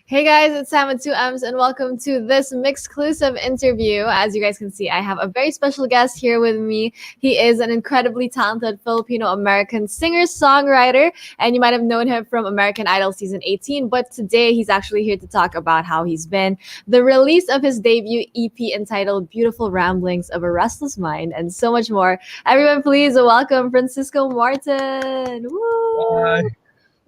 Hey guys, it's Sam with 2M's and welcome to this MYXclusive interview. As you guys can see, I have a very special guest here with me. He is an incredibly talented Filipino-American singer-songwriter, and you might have known him from American Idol Season 18, but today he's actually here to talk about how he's been, the release of his debut EP entitled Beautiful Ramblings of a Restless Mind, and so much more. Everyone, please welcome Francisco Martin. Woo!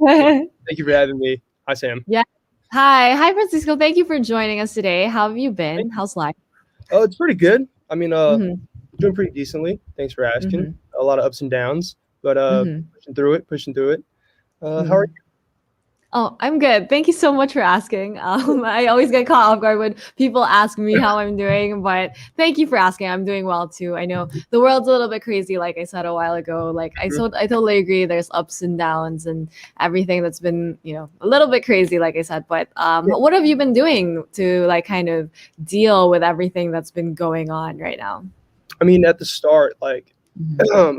Hi. Thank you for having me. Hi, Sam. Yeah. Hi, Francisco. Thank you for joining us today. How have you been? How's life? Oh, it's pretty good. I mean, doing pretty decently. Thanks for asking. A lot of ups and downs, but pushing through it. How are you? Oh, I'm good. Thank you so much for asking. I always get caught off guard when people ask me how I'm doing, but thank you for asking. I'm doing well too. I know the world's a little bit crazy, like I said a while ago. Like I totally agree. There's ups and downs and everything that's been, a little bit crazy, like I said. But what have you been doing to like kind of deal with everything that's been going on right now? I mean, at the start, like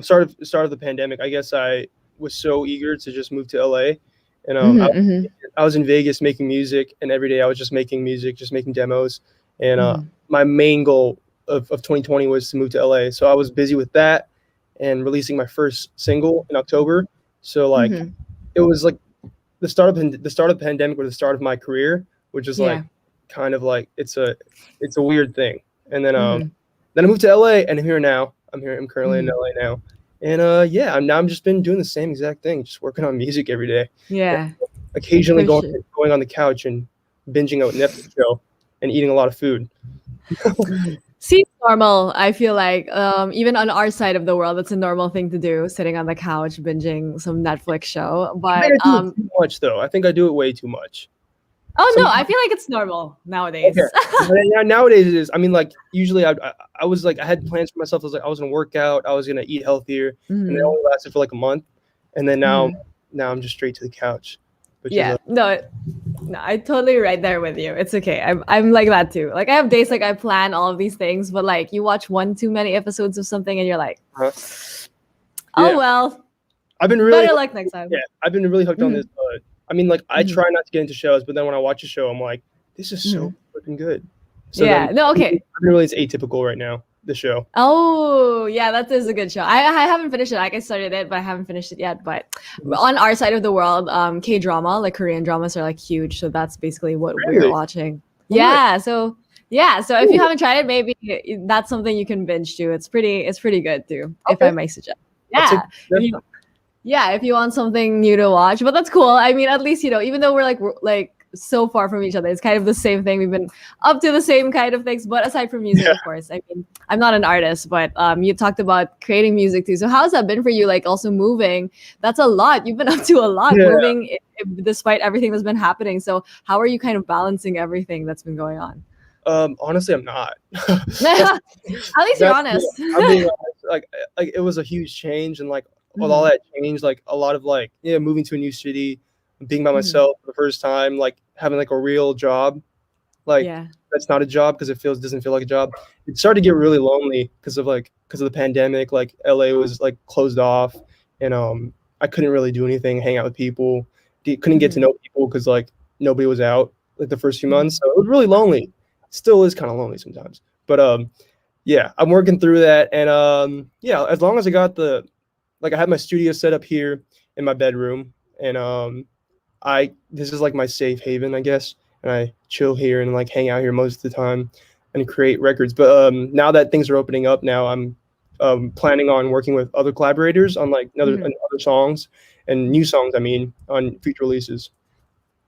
start of the pandemic, I guess I was so eager to just move to LA. And I was in Vegas making music, and every day I was just making music, just making demos. And my main goal of 2020 was to move to LA. So I was busy with that and releasing my first single in October. So like it was like the start of the pandemic or the start of my career, which is like kind of like it's a weird thing. And then then I moved to LA, and I'm here now. I'm currently in LA now. And I'm just been doing the same exact thing, just working on music every day. Yeah. And occasionally going on the couch and binging a Netflix show and eating a lot of food. Seems normal. I feel like even on our side of the world, it's a normal thing to do, sitting on the couch binging some Netflix show. But I think I do it too much, though. I think I do it way too much. Oh, no, I feel like it's normal nowadays. Okay. Yeah, nowadays it is. I mean, like, usually I was like, I had plans for myself. I was going to work out. I was going to eat healthier. And it only lasted for like a month. And then now I'm just straight to the couch. No, I totally right there with you. It's okay. I'm like that too. Like I have days like I plan all of these things, but like you watch one too many episodes of something and you're like, oh, well, I've been really better luck next time. Yeah, I've been really hooked on this. I mean, like, I try not to get into shows, but then when I watch a show, I'm like, this is so freaking good. So okay. I really, it's atypical right now, the show. Oh, yeah, that is a good show. I haven't finished it. Like, I started it, but I haven't finished it yet. But on our side of the world, K-drama, like Korean dramas are like huge. So that's basically what we're watching. Yeah, so if you haven't tried it, maybe that's something you can binge to. It's pretty good too, if I might suggest. Yeah. If you want something new to watch, but that's cool. I mean, at least, even though we're like so far from each other, it's kind of the same thing. We've been up to the same kind of things, but aside from music, of course, I mean, I'm not an artist, but you talked about creating music too. So how's that been for you? Like also moving, that's a lot. You've been up to a lot moving despite everything that's been happening. So how are you kind of balancing everything that's been going on? Honestly, I'm not. At least you're honest. I mean, like it was a huge change, and like with all that change, like a lot of like moving to a new city, being by myself for the first time, like having like a real job, like that's not a job because it doesn't feel like a job. It started to get really lonely because of the pandemic. Like LA was like closed off, and I couldn't really do anything, hang out with people, couldn't get to know people because like nobody was out like the first few months. So it was really lonely. Still is kind of lonely sometimes, but I'm working through that, and as long as I got I had my studio set up here in my bedroom, and this is like my safe haven, I guess, and I chill here and like hang out here most of the time. and create records. But now that things are opening up now, I'm planning on working with other collaborators on like other songs and new songs, I mean, on future releases.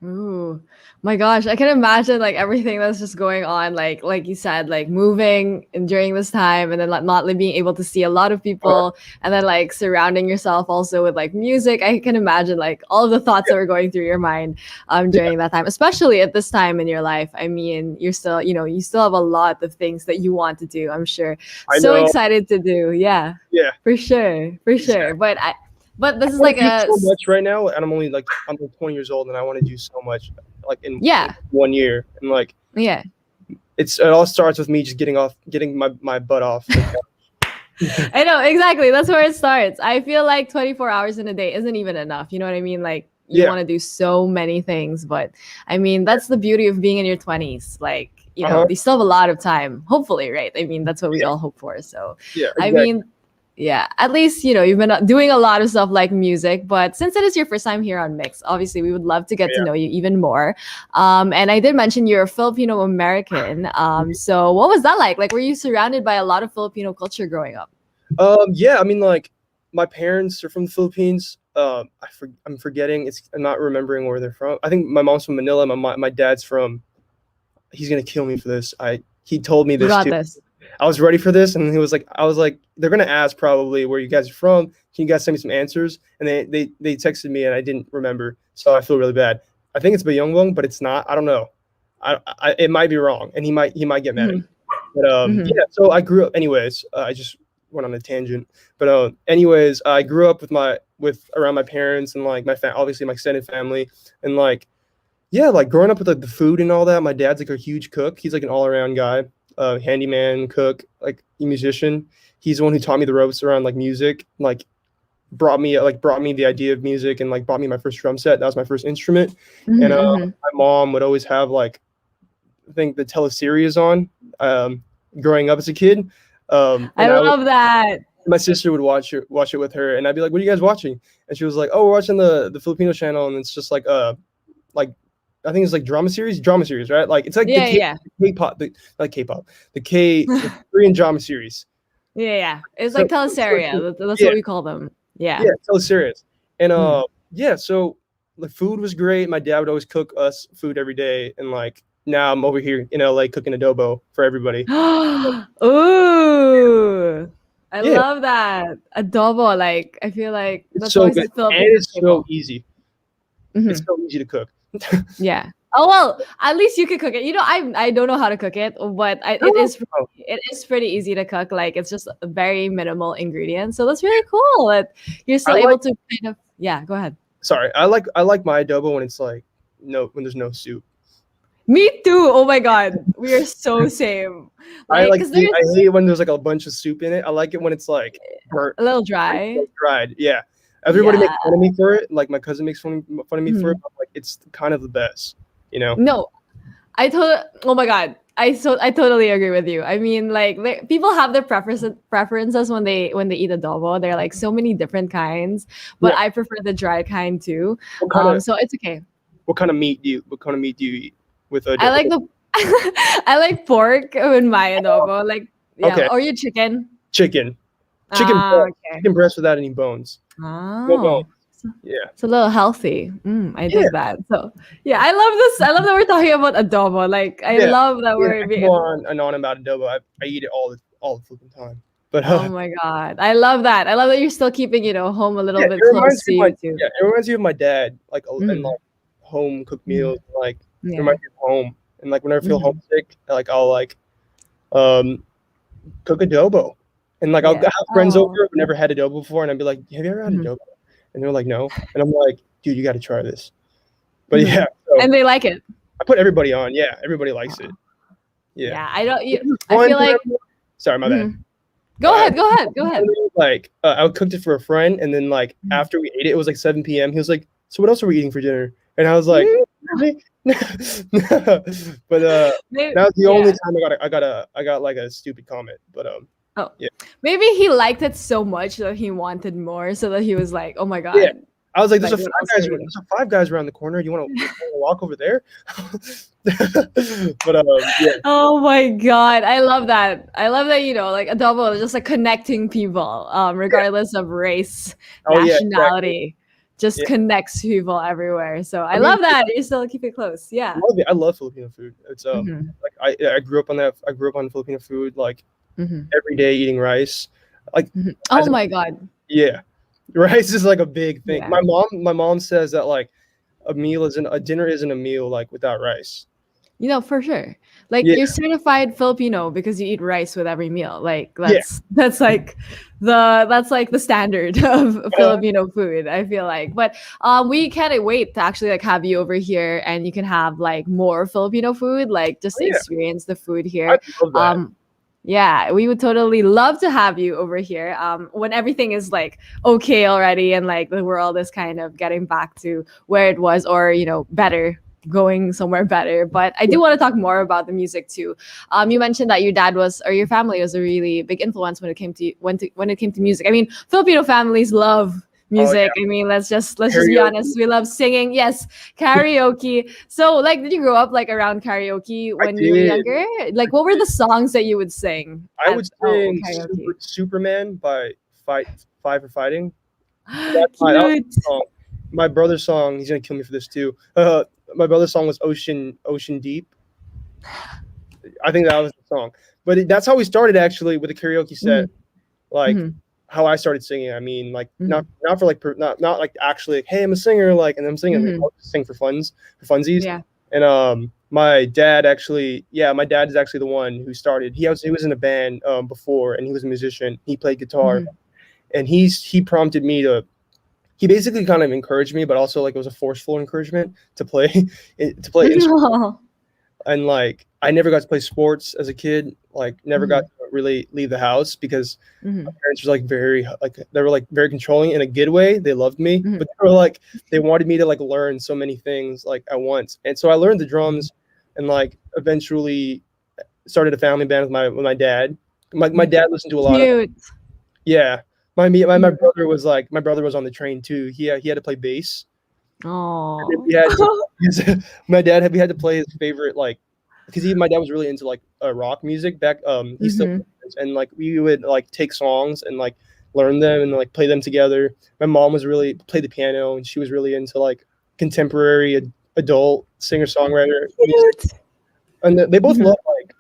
Ooh, my gosh, I can imagine like everything that's just going on, like you said, like moving and during this time, and then like not like, being able to see a lot of people, and then like surrounding yourself also with like music. I can imagine like all of the thoughts that were going through your mind during that time, especially at this time in your life. I mean, you're still, you still have a lot of things that you want to do, I'm sure. I So know. excited to do. Yeah, for sure, for sure. But this is like a so much right now, and I'm 20 years old, and I want to do so much, like in 1 year, and like it all starts with me just getting my butt off. I know, exactly. That's where it starts. I feel like 24 hours in a day isn't even enough. You know what I mean? Like you want to do so many things, but I mean that's the beauty of being in your 20s. Like you still have a lot of time. Hopefully, right? I mean that's what we all hope for. So exactly. I mean. Yeah, at least, you've been doing a lot of stuff like music, but since it is your first time here on Mix, obviously we would love to get to know you even more. And I did mention you're a Filipino American. So what was that like? Like, were you surrounded by a lot of Filipino culture growing up? Yeah, I mean, like my parents are from the Philippines. I'm forgetting. I'm not remembering where they're from. I think my mom's from Manila. My dad's from. He's gonna kill me for this. He told me this got too. This. I was ready for this, and I was like, they're gonna ask probably where you guys are from. Can you guys send me some answers? And they texted me, and I didn't remember, so I feel really bad. I think it's Bayongbong, but it's not. I don't know. It might be wrong, and he might get mad at me. But yeah. So I grew up. Anyways, I just went on a tangent. But anyways, I grew up around my parents and like obviously my extended family, and like like growing up with like the food and all that. My dad's like a huge cook. He's like an all around guy. Handyman, cook, like a musician. He's the one who taught me the ropes around like music, like brought me the idea of music, and like bought me my first drum set. That was my first instrument. And my mom would always have like, I think the teleseries on growing up as a kid. I love that. My sister would watch it with her, and I'd be like, "What are you guys watching?" And she was like, "Oh, we're watching the Filipino channel, and it's just like I think it's like drama series, right? Like it's like the K-pop, the Korean drama series. Yeah. It's like teleseries. That's what we call them. Yeah. Yeah, teleseries. And so the food was great. My dad would always cook us food every day, and like now I'm over here in LA cooking adobo for everybody. Ooh. I love that. Adobo, like I feel like that's so good. And it's so easy. It's so easy to cook. Yeah. Oh well, at least you can cook it. I don't know how to cook it, but it is pretty easy to cook. Like it's just very minimal ingredients, so that's really cool that you're still able to kind of. Go ahead. Sorry, I like my adobo when it's like when there's no soup. Me too. Oh my god, we are so same. I hate when there's like a bunch of soup in it. I like it when it's like burnt, a little dry. Dried, yeah. Everybody makes fun of me for it. Like my cousin makes fun of me for it. But like it's kind of the best, No, oh my god, I totally agree with you. I mean, like people have their preferences when they eat adobo. There are like so many different kinds, but I prefer the dry kind too. So it's okay. What kind of meat do you eat with adobo? I like I like pork in my adobo. Like or your chicken. Chicken breast without any bones. Oh. No bones. Yeah, it's a little healthy. I dig that. So I love this. I love that we're talking about adobo. Like I love that we're being on about adobo. I eat it all the flipping time. But oh my god, I love that. I love that you're still keeping home a little bit close to you too. Yeah, it reminds me of my dad, like and like home cooked meals. Like it reminds me of home, and like whenever I feel homesick, like I'll like cook adobo. And like I'll have friends over who've never had adobo before, and I'd be like, "Have you ever had adobo?" And they're like, "No." And I'm like, "Dude, you got to try this." But so, and they like it. I put everybody on. Yeah, everybody likes it. Yeah, I don't. I feel like. Sorry, my bad. Go ahead. Like I cooked it for a friend, and then like after we ate it, it was like 7 p.m. He was like, "So what else are we eating for dinner?" And I was like, "Really?" But that was the only time I got like a stupid comment. But maybe he liked it so much that he wanted more, so that he was like, "Oh my god, I was like, Like what else are you eating? There's a Five Guys around the corner. You want to walk over there? But yeah. Oh my God. I love that. I love that, like adobo is just like connecting people, regardless of race, Oh yeah, exactly. nationality, just Yeah. connects people everywhere. So I I mean, love that. You still keep it close. I Yeah. love it. I love Filipino food. It's Hmm. like I grew up on that. I grew up on Filipino food, like Hmm. every day eating rice. Like Hmm. as Oh a, my God. yeah, rice is like a big thing. Yeah. My mom says that like a dinner isn't a meal like without rice. For sure. Like Yeah, you're certified Filipino because you eat rice with every meal. Like yeah. that's like the standard of Uh, Filipino food, I feel like. But we can't wait to actually like have you over here and you can have like more Filipino food, like just oh to yeah, experience the food I here. love that. Yeah, we would totally love to have you over here. When everything is like okay already and like the world is kind of getting back to where it was or better, going somewhere better. But I do want to talk more about the music too. You mentioned that your dad was or your family was a really big influence when it came to music. I mean, Filipino families love Oh music. yeah, I mean, let's just be honest. karaoke. We love singing. Yes, karaoke. So, like, did you grow up like around karaoke I when you were did. younger? Like, what were the songs that you would sing I at would sing karaoke? Superman by Five for Fighting. That was Cute. the song. My brother's song. He's gonna kill me for this too. My brother's song was Ocean Deep. I think that was the song. But that's how we started actually with the karaoke set. Hmm. Like Hmm. how I started singing. I mean, like Hmm. not for like not like actually like, hey, I'm a singer, like, and I'm singing. Like, Hmm. I'll just sing for funsies. Yeah. And my dad my dad is actually the one who started. He was in a band before, and he was a musician. He played guitar, Hmm. and he prompted me to. He basically kind of encouraged me, but also like it was a forceful encouragement to play to play instruments. And like I never got to play sports as a kid. Like never got Hmm. to really leave the house because my Hmm. parents were like they were like very controlling in a good way. They loved me, Hmm. but they were like they wanted me to like learn so many things like at once. And so I learned the drums and like eventually started a family band with my dad. My dad listened to a lot of Cute. yeah. My Mhm. brother was like my brother was on the train too. He had to play bass. And then Oh. we had to we had to play his favorite like because my dad was really into like rock music back he still Mhm. is, and like we would like take songs and like learn them and like play them together. My mom was really played the piano and she was really into like contemporary adult singer songwriter music, Cute. and they both Mhm. love like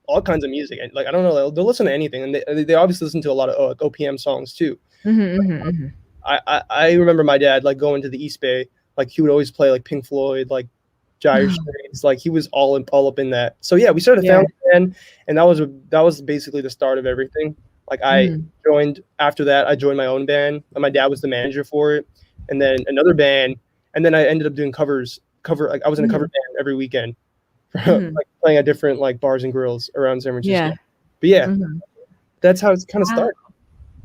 all kinds of music, and like I don't know they'll listen to anything, and they obviously listen to a lot of like OPM songs too. Mhm, mhm, mhm. I remember my dad like going to the East Bay, like he would always play like Pink Floyd, like Dire Straits, like he was all up in that. So yeah, we started a Yeah. family band, and that was basically the start of everything. Like I Mhm. joined after that, I joined my own band, and my dad was the manager for it, and then another band, and then I ended up doing like I was in a cover Mhm. band every weekend, Mhm. like playing at different like bars and grills around San Francisco. Yeah. But yeah, Mhm. that's how it's kind of Wow. started.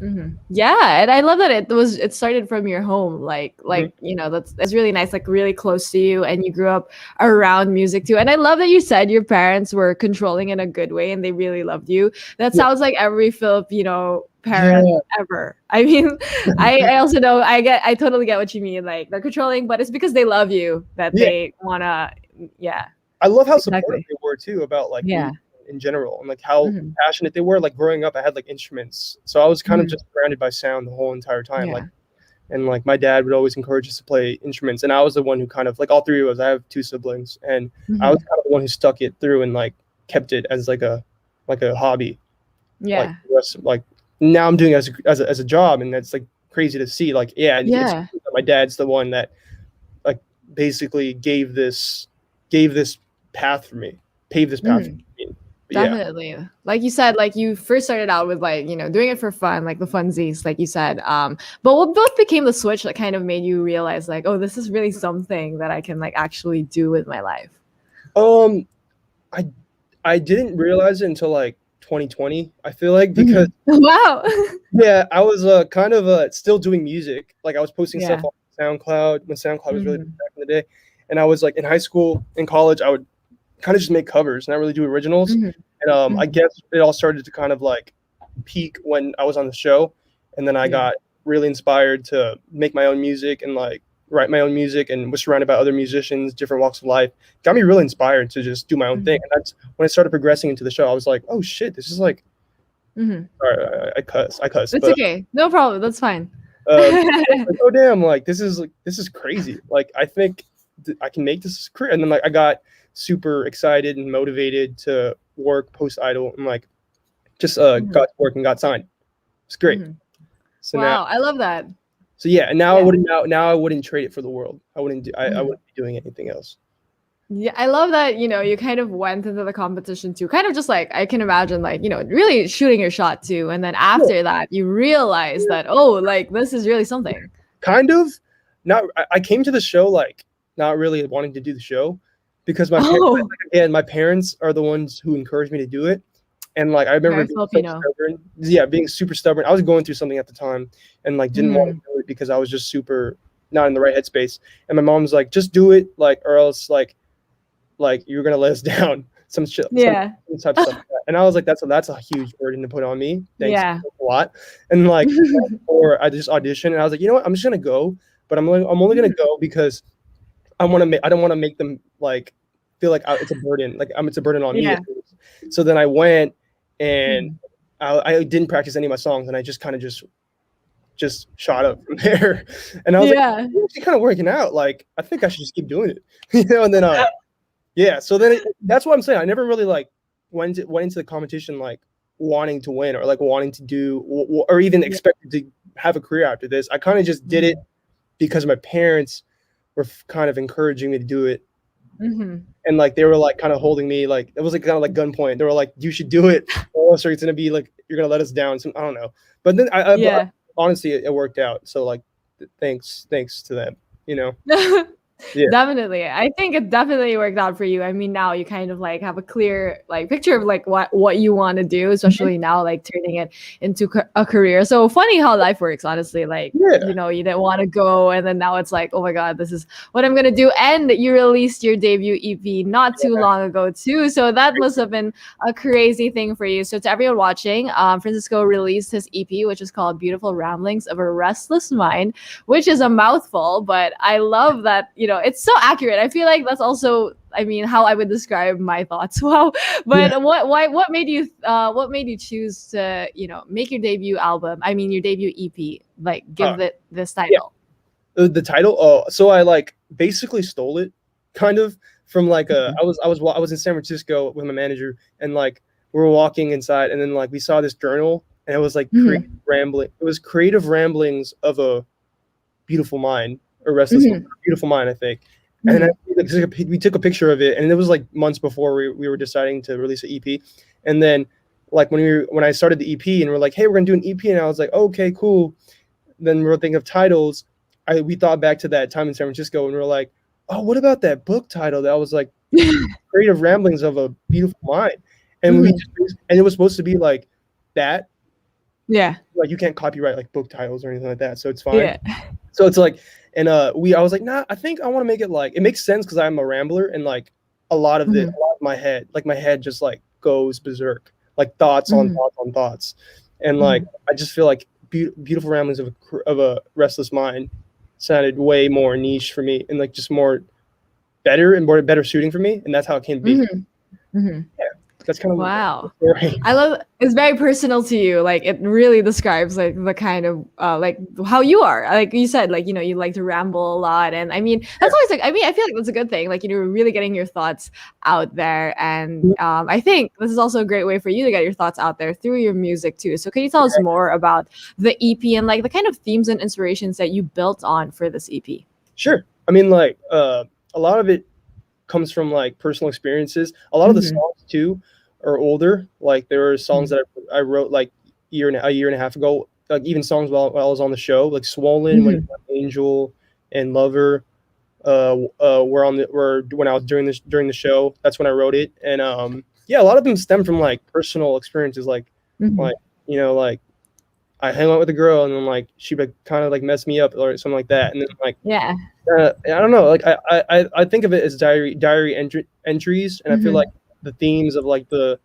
Mhm. Yeah, and I love that it started from your home. Mhm. That's really nice, like really close to you, and you grew up around music too. And I love that you said your parents were controlling in a good way, and they really loved you. That Yeah, sounds like every Filipino parent yeah, ever. I mean, I also know I totally get what you mean. Like they're controlling, but it's because they love you that yeah. they wanna. Yeah, I love how supportive exactly. they were too about like Yeah. music in general and like how Hmm. passionate they were. Like growing up, I had like instruments, so I was kind of Hmm. just surrounded by sound the whole entire time. Like Yeah. and like my dad would always encourage us to play instruments, and I was the one who kind of like all three of us. I have two siblings, and I was Hmm. kind of the one who stuck it through and like kept it as like a hobby. Like Yeah. the rest, like now I'm doing it as a job, and that's like crazy to see. Like yeah, and it's Yeah. my dad's the one that like basically gave this path for me, paved this path for Mhm. me. But yeah, Definitely. Like you said, like you first started out with like, doing it for fun, like the funsies, like you said. But what both became the switch that kind of made you realize like, oh, this is really something that I can like actually do with my life. um, I I didn't realize it until like 2020. I feel like because Mhm. Wow. yeah, I was kind of still doing music. Like I was posting stuff Yeah. on SoundCloud when SoundCloud was really big Mhm. back in the day, and I was like in high school, in college, I would kind of just make covers, not really do originals. Mhm. And I Mhm. guess it all started to kind of like peak when I was on the show, and then I Yeah. got really inspired to make my own music and like write my own music, and was surrounded by other musicians, different walks of life, got me really inspired to just do my own thing. And that's when I started progressing into the show. I was like, oh shit, this is like, sorry, I cuss, It's but okay. No problem. That's fine. like, oh damn, like this is crazy. Like I think I can make this career. And then like I got super excited and motivated to work post Idol, and like just got to work and got signed. It's great. So wow, I love that. So yeah, and now I wouldn't trade it for the world. I wouldn't be doing anything else. Yeah, I love that, you kind of went into the competition too. Kind of just like, I can imagine like, really shooting your shot too. And then after that, you realize that, oh, like this is really something. Kind of. I came to the show like not really wanting to do the show, because my parents are the ones who encouraged me to do it. And like I remember being super stubborn. I was going through something at the time, and like didn't want to do it because I was just super not in the right headspace. And my mom was like, just do it, like, or else like you're gonna let us down. Some shit. Some type of stuff like that. And I was like, that's a huge burden to put on me. Thanks a lot. And like or I just auditioned, and I was like, you know what, I'm just gonna go, but I'm only gonna go because I don't want to make them like feel like it's a burden. Like it's a burden on me. So then I went, and I didn't practice any of my songs, and I just kind of just shot up from there. And I was like, it's kind of working out. Like I think I should just keep doing it, And then so then that's what I'm saying. I never really like went into the competition like wanting to win, or like wanting to do, or even expected to have a career after this. I kind of just did it because my parents were kind of encouraging me to do it. And like they were like kind of holding me, like it was like kind of like gunpoint. They were like, you should do it, or else it's gonna be like you're gonna let us down. So I don't know, but then but honestly it worked out. So like thanks to them, Definitely. I think it definitely worked out for you. I mean, now you kind of like have a clear like picture of like what you want to do, especially now like turning it into a career. So funny how life works, honestly. Like, you didn't want to go, and then now it's like, oh my God, this is what I'm going to do. And you released your debut EP not too long ago too. So that must have been a crazy thing for you. So to everyone watching, Francisco released his EP, which is called Beautiful Ramblings of a Restless Mind, which is a mouthful, but I love that, it's so accurate. I feel like that's also, I mean, how I would describe my thoughts. Wow. But what made you choose to, make your debut EP, like give it this title? The title? So I like basically stole it kind of from like I was in San Francisco with my manager, and like we were walking inside, and then like we saw this journal, and it was like creative ramblings of a beautiful mind, or restless mind, beautiful mind, I think. And then we took a picture of it, and it was like months before we were deciding to release an EP. And then like when I started the EP, and we're like, hey, we're gonna do an EP, and I was like, okay, cool. Then we were thinking of titles. We thought back to that time in San Francisco, and we were like, oh, what about that book title that was like Creative Ramblings of a Beautiful Mind? And and it was supposed to be like that. Yeah. Like you can't copyright like book titles or anything like that, so it's fine. Yeah. So it's like, and I was like, nah, I think I want to make it like, it makes sense because I'm a rambler, and like a lot of my head just like goes berserk, like thoughts on thoughts, and like I just feel like Beautiful Ramblings of a Restless Mind sounded way more niche for me, and like just more better suiting for me, and that's how it came to be. Yeah. That's kind of wow. I love it's very personal to you. Like it really describes like the kind of like how you are. Like you said, like you like to ramble a lot, and I mean that's always like I feel like that's a good thing. Like you're really getting your thoughts out there, and I think this is also a great way for you to get your thoughts out there through your music too. So can you tell us more about the EP and like the kind of themes and inspirations that you built on for this EP? Sure. I mean, like a lot of it comes from like personal experiences. A lot of the songs too are older. Like there were songs that I wrote like a year and a half ago. Like even songs while I was on the show, like Swollen, when Angel, and Lover, were when I was during the show. That's when I wrote it. And a lot of them stem from like personal experiences. Like like I hang out with a girl, and then like she like kind of like messed me up or something like that. And then like I don't know. Like I think of it as diary entries, and I feel like the themes of like the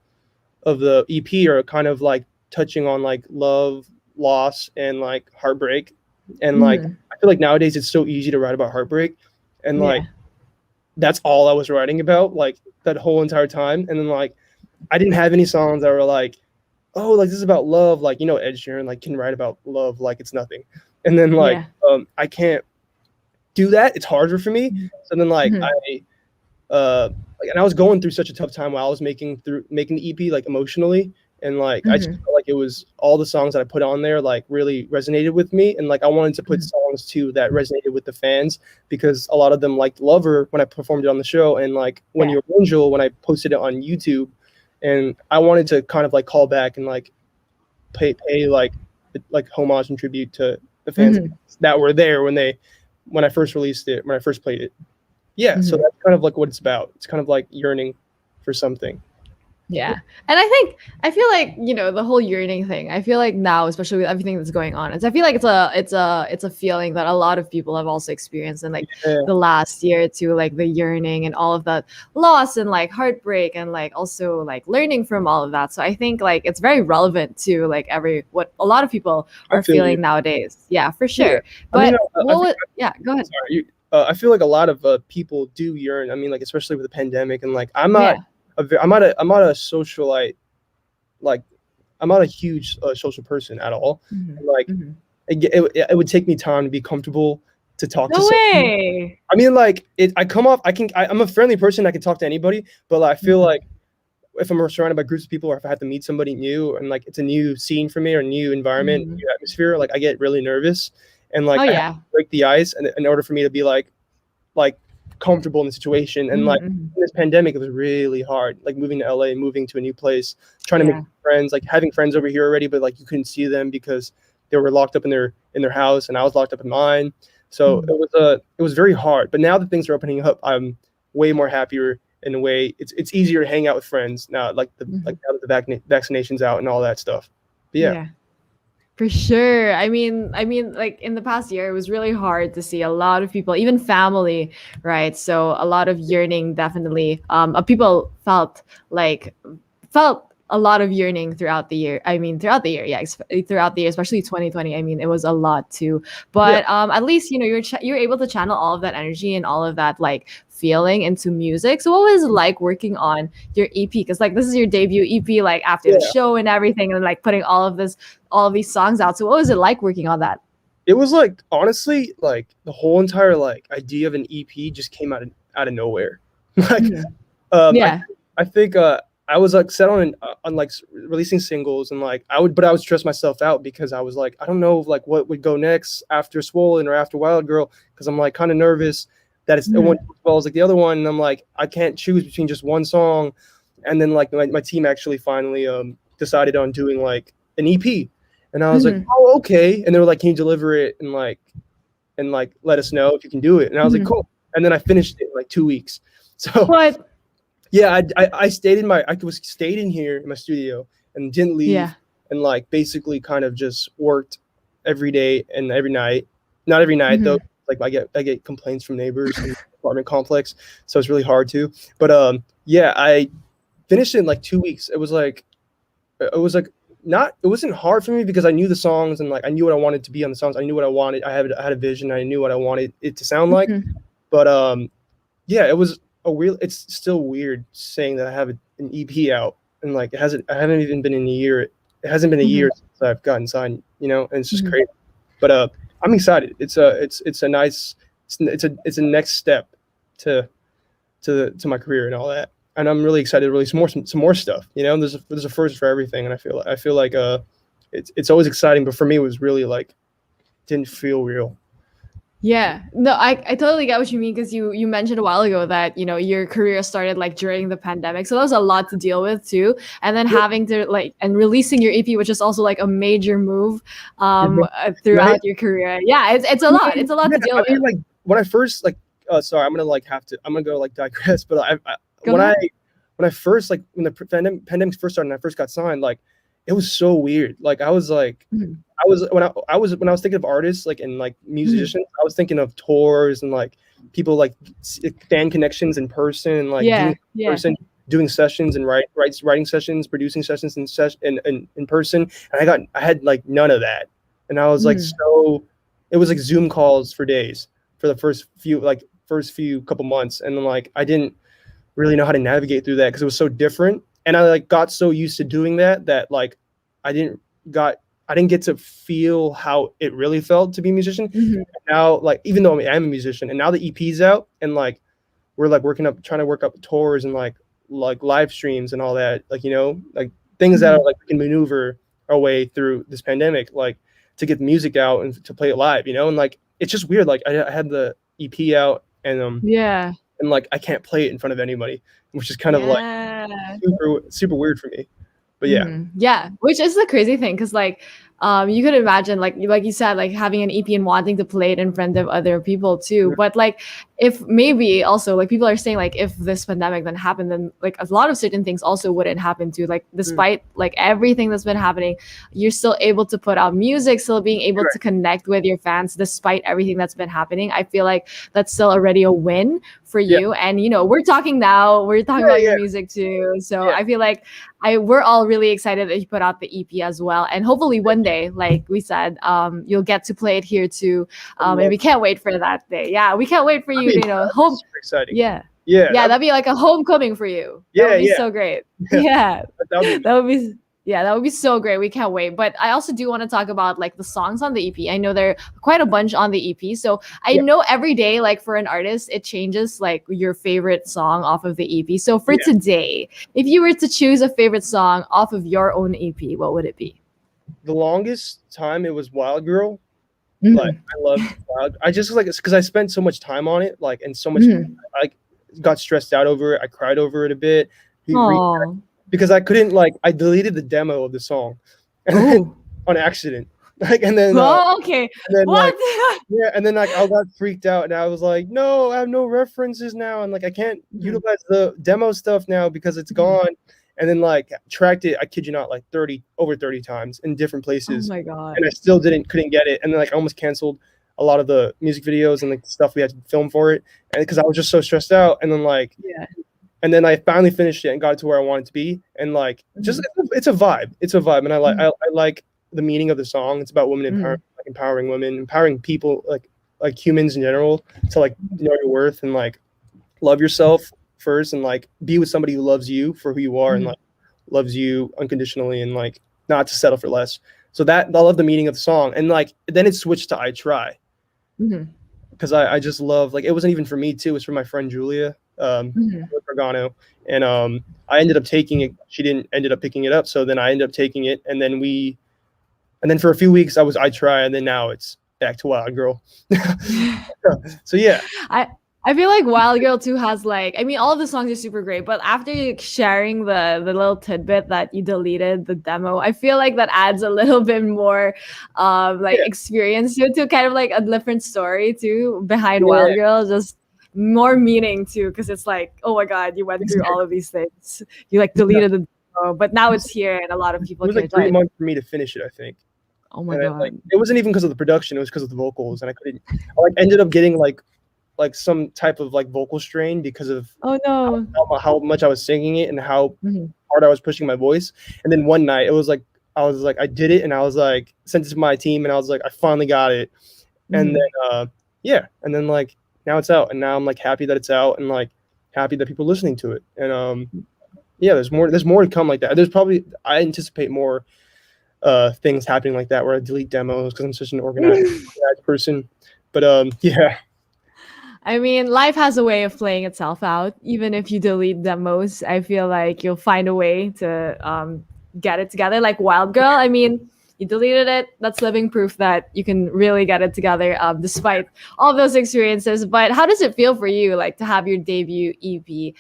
EP are kind of like touching on like love, loss and like heartbreak, and like I feel like nowadays it's so easy to write about heartbreak, and like that's all I was writing about like that whole entire time. And then like I didn't have any songs that were like, oh, like this is about love, like, you know, Ed Sheeran like can write about love like it's nothing. And then like I can't do that. It's harder for me. So then like and I was going through such a tough time while I was making the EP like emotionally, and like I just felt like it was all the songs that I put on there like really resonated with me, and like I wanted to put songs too that resonated with the fans, because a lot of them liked Lover when I performed it on the show, and like When You're an Angel when I posted it on YouTube, and I wanted to kind of like call back and like pay like homage and tribute to the fans that were there when I first released it, when I first played it. Yeah, so that's kind of like what it's about. It's kind of like yearning for something. Yeah. And I feel like, you know, the whole yearning thing, I feel like now, especially with everything that's going on, I feel like it's a feeling that a lot of people have also experienced in like the last year or two, like the yearning and all of that loss and like heartbreak, and like also like learning from all of that. So I think like it's very relevant to like what a lot of people are feeling nowadays. Yeah, for sure. But go ahead. Sorry, I feel like a lot of people do yearn. I mean, like especially with the pandemic, and like I'm not a socialite, like I'm not a huge social person at all. And, like it would take me time to be comfortable to talk to someone. Way. I mean, like I'm a friendly person. I can talk to anybody, but like, I feel like if I'm surrounded by groups of people, or if I have to meet somebody new and like it's a new scene for me or a new environment, new atmosphere, like I get really nervous, and like I have to break the ice in order for me to be like comfortable in the situation. And like in this pandemic, it was really hard, like moving to LA, moving to a new place, trying to make friends, like having friends over here already, but like you couldn't see them because they were locked up in their house and I was locked up in mine. So it was very hard. But now that things are opening up, I'm way more happier in a way. It's easier to hang out with friends now, like like now that the vaccination's out and all that stuff. But yeah. For sure. I mean, like in the past year, it was really hard to see a lot of people, even family, right? So a lot of yearning, definitely. People felt a lot of yearning throughout the year. I mean, throughout the year, throughout the year, especially 2020. I mean, it was a lot too. But at least, you know, you're able to channel all of that energy and all of that like feeling into music. So what was it like working on your EP? Because like this is your debut EP, like after the show and everything, and like putting all of these songs out. So what was it like working on that? It was like, honestly, like the whole entire like idea of an EP just came out of nowhere. Like, I think I was like set on like releasing singles, and like I would stress myself out because I was like, I don't know like what would go next after Swollen or after Wild Girl, because I'm like kind of nervous that it won't as well as like the other one, and I'm like I can't choose between just one song. And then like my team actually finally decided on doing like an EP, and I was like, oh, okay. And they were like, can you deliver it and like let us know if you can do it? And I was like, cool. And then I finished it in like 2 weeks. So what? Yeah, I stayed in here in my studio and didn't leave, and like basically kind of just worked every day and every night. Not every night though. Like I get complaints from neighbors in the apartment complex, so it's really hard to. But I finished it in like 2 weeks. It wasn't hard for me because I knew the songs, and like I knew what I wanted to be on the songs. I knew what I wanted. I had a vision. I knew what I wanted it to sound like. But it was it's still weird saying that I have an EP out, and like I haven't even been in a year. It hasn't been a year since I've gotten signed, you know, and it's just crazy. But I'm excited. It's a next step to my career and all that. And I'm really excited to release some more stuff. You know, there's a first for everything, and I feel like it's always exciting, but for me it was really like didn't feel real. Yeah, no, I totally get what you mean, because you mentioned a while ago that, you know, your career started like during the pandemic, so that was a lot to deal with too, and then having to like and releasing your EP, which is also like a major move throughout your career. Yeah, it's a lot. It's a lot to deal with. Like when I first like sorry, I'm gonna go like digress, but when the pandemic first started and I first got signed, like it was so weird. Like I was like when I was thinking of artists like and like musicians, I was thinking of tours and like people like fan connections in person and like doing in person. doing sessions and writing sessions, producing sessions in person, and I had like none of that, and I was like it was like Zoom calls for days for the first few couple months, and then like I didn't really know how to navigate through that because it was so different, and I like got so used to doing that like I didn't get to feel how it really felt to be a musician. Now, like, even though I'm a musician, and now the EP's out, and like we're like trying to work up tours and like live streams and all that, like, you know, like things that are like we can maneuver our way through this pandemic, like to get the music out and to play it live, you know, and like it's just weird. Like I had the EP out, and and like I can't play it in front of anybody, which is kind of like super weird for me. But yeah, which is the crazy thing, because like you could imagine like you said, like having an EP and wanting to play it in front of other people too. But like if maybe also like people are saying like if this pandemic then happened, then like a lot of certain things also wouldn't happen too. Like despite like everything that's been happening, you're still able to put out music, still being able to connect with your fans despite everything that's been happening. I feel like that's still already a win for you. And you know, we're talking about your music too. So I feel like we're all really excited that you put out the EP as well, and hopefully one day, like we said, you'll get to play it here too, and we can't wait for that day. Yeah, we can't wait for you. You know, super exciting. Yeah, that'd be like a homecoming for you. That would be so great. That would be so great. We can't wait. But I also do want to talk about like the songs on the EP. I know there are quite a bunch on the EP. So I know every day, like for an artist, it changes like your favorite song off of the EP. So for today, if you were to choose a favorite song off of your own EP, what would it be? The longest time it was Wild Girl. Like I loved Wild. I just like it's because I spent so much time on it, like, and so much I got stressed out over it. I cried over it a bit. Because I couldn't, like, I deleted the demo of the song on accident. Like, and then okay. And then, what? Like, and then like I got freaked out, and I was like, no, I have no references now, and like I can't utilize the demo stuff now because it's gone. And then like tracked it, I kid you not, like over 30 times in different places. Oh my god. And I still couldn't get it. And then like I almost canceled a lot of the music videos and like stuff we had to film for it. And because I was just so stressed out. And then like and then I finally finished it and got it to where I wanted to be. And like just it's a vibe. It's a vibe. And I like the meaning of the song. It's about women empowerment, like empowering women, empowering people, like humans in general, to like know your worth and like love yourself first, and like be with somebody who loves you for who you are and like loves you unconditionally, and like not to settle for less. So that I love the meaning of the song. And like then it switched to I Try, because I just love, like, it wasn't even for me too, it was for my friend Julia Gargano, and I ended up taking it. She didn't ended up picking it up, so then I ended up taking it, and then for a few weeks I was I Try, and then now it's back to Wild Girl. So yeah, I feel like Wild Girl too has like, I mean, all of the songs are super great, but after you sharing the little tidbit that you deleted the demo, I feel like that adds a little bit more experience to kind of like a different story too behind Wild Girl, just more meaning too, because it's like, oh my god, you went through all of these things, you like deleted the demo, but now it's here and a lot of people it was like 3 months for me to finish it, I think. Oh my god. Like, it wasn't even because of the production, it was because of the vocals, and I like ended up getting like some type of like vocal strain because of how much I was singing it and how hard I was pushing my voice. And then one night I did it, and I was like sent it to my team, and I was like, I finally got it. And then and then like now it's out, and now I'm like happy that it's out, and like happy that people are listening to it. And there's more to come like that. There's probably, I anticipate more things happening like that, where I delete demos because I'm such an organized person. But I mean, life has a way of playing itself out. Even if you delete demos, I feel like you'll find a way to get it together. Like Wild Girl, I mean, you deleted it. That's living proof that you can really get it together despite all those experiences. But how does it feel for you, like, to have your debut EP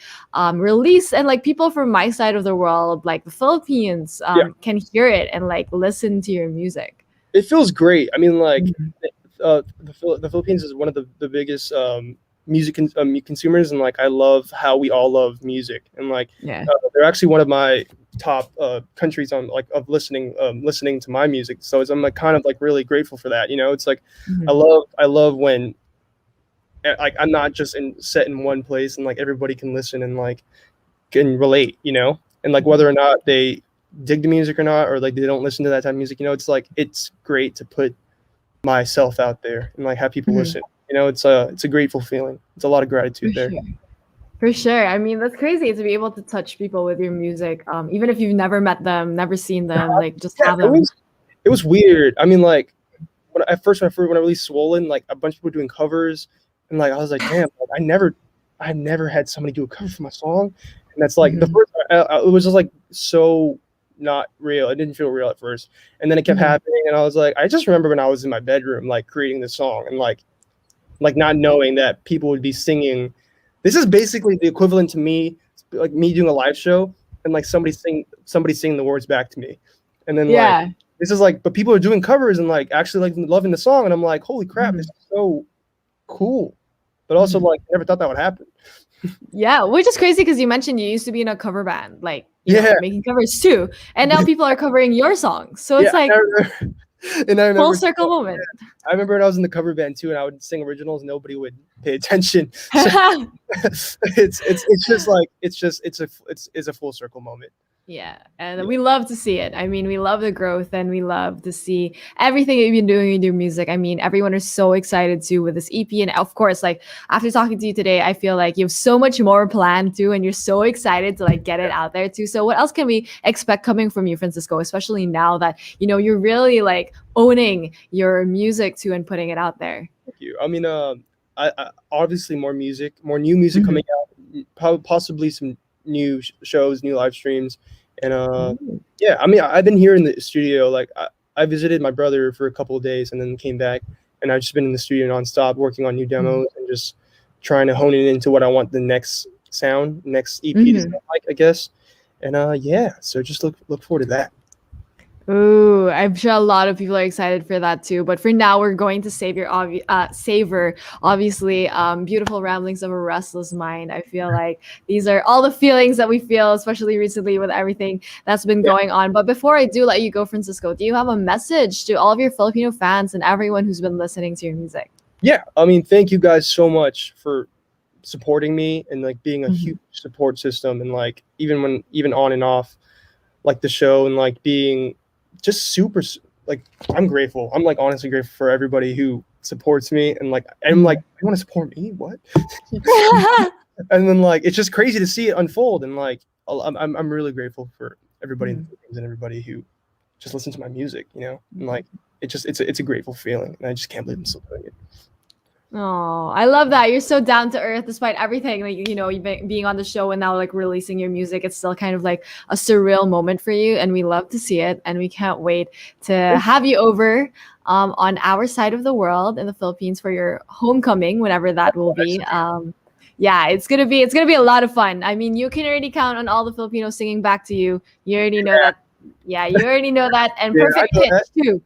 released, and like people from my side of the world, like the Philippines, can hear it and like listen to your music? It feels great. I mean, like, the Philippines is one of the biggest music consumers, and like I love how we all love music, and like they're actually one of my top countries on like of listening to my music. So I'm like kind of like really grateful for that. You know, it's like I love when like I'm not just set in one place and like everybody can listen, and like can relate, you know, and like whether or not they dig the music or not, or like they don't listen to that type of music, you know, it's like it's great to put myself out there and like have people listen. You know, it's a grateful feeling. It's a lot of gratitude there. Sure. For sure. I mean, that's crazy to be able to touch people with your music, even if you've never met them, never seen them, like just have them. It was weird. I mean, like when I released Swollen, like a bunch of people doing covers, and like I was like, damn, like, I never had somebody do a cover for my song, and that's like the first. It was just like so not real. It didn't feel real at first, and then it kept happening, and I was like, I just remember when I was in my bedroom, like creating this song, and like not knowing that people would be singing. This is basically the equivalent to me, like me doing a live show and like somebody singing the words back to me, and then like this is like, but people are doing covers and like actually like loving the song, and I'm like, holy crap, this is so cool, but also like never thought that would happen. Yeah, which is crazy because you mentioned you used to be in a cover band, like you know, making covers too, and now people are covering your songs, so it's like and I remember, full circle moment. I remember when I was in the cover band too, and I would sing originals, nobody would pay attention. So it's just like it's a full circle moment. Yeah, and we love to see it. I mean, we love the growth, and we love to see everything that you've been doing in your music. I mean, everyone is so excited too with this EP, and of course, like after talking to you today, I feel like you have so much more planned too, and you're so excited to like get it out there too. So, what else can we expect coming from you, Francisco? Especially now that you know you're really like owning your music too and putting it out there. Thank you. I mean, I obviously more new music coming out, possibly some new shows, new live streams. And yeah, I mean, I've been here in the studio. Like I visited my brother for a couple of days and then came back, and I've just been in the studio nonstop working on new demos and just trying to hone it into what I want the next EP to sound like, I guess. And yeah, so just look forward to that. Ooh, I'm sure a lot of people are excited for that too. But for now, we're going to savor obviously beautiful ramblings of a restless mind. I feel like these are all the feelings that we feel, especially recently with everything that's been going on. But before I do let you go, Francisco, do you have a message to all of your Filipino fans and everyone who's been listening to your music? Yeah, I mean, thank you guys so much for supporting me and like being a huge support system, and like even on and off like the show, and like being just super, like I'm grateful. I'm like honestly grateful for everybody who supports me, and like I'm like, you want to support me? What? And then like it's just crazy to see it unfold, and like I'm really grateful for everybody in the Philippines and everybody who just listens to my music, you know, and like it's a grateful feeling, and I just can't believe I'm still doing it. Oh, I love that. You're so down to earth despite everything. Like, you know, being on the show and now like releasing your music, it's still kind of like a surreal moment for you. And we love to see it. And we can't wait to have you over on our side of the world in the Philippines for your homecoming, whenever that will be. Yeah, it's gonna be a lot of fun. I mean, you can already count on all the Filipinos singing back to you. You already know that. Yeah, you already know that. And perfect pitch too.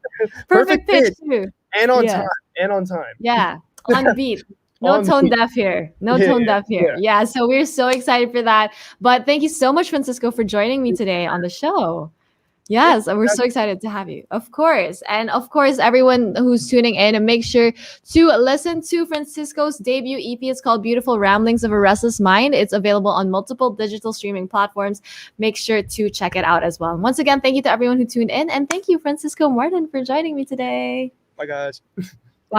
Perfect pitch too. And on time. Yeah. On beat. No tone deaf here. No tone deaf here. Yeah. So we're so excited for that. But thank you so much, Francisco, for joining me today on the show. Yes, we're so excited to have you. Of course. And of course, everyone who's tuning in, and make sure to listen to Francisco's debut EP. It's called Beautiful Ramblings of a Restless Mind. It's available on multiple digital streaming platforms. Make sure to check it out as well. And once again, thank you to everyone who tuned in. And thank you, Francisco Martin, for joining me today. Bye, guys.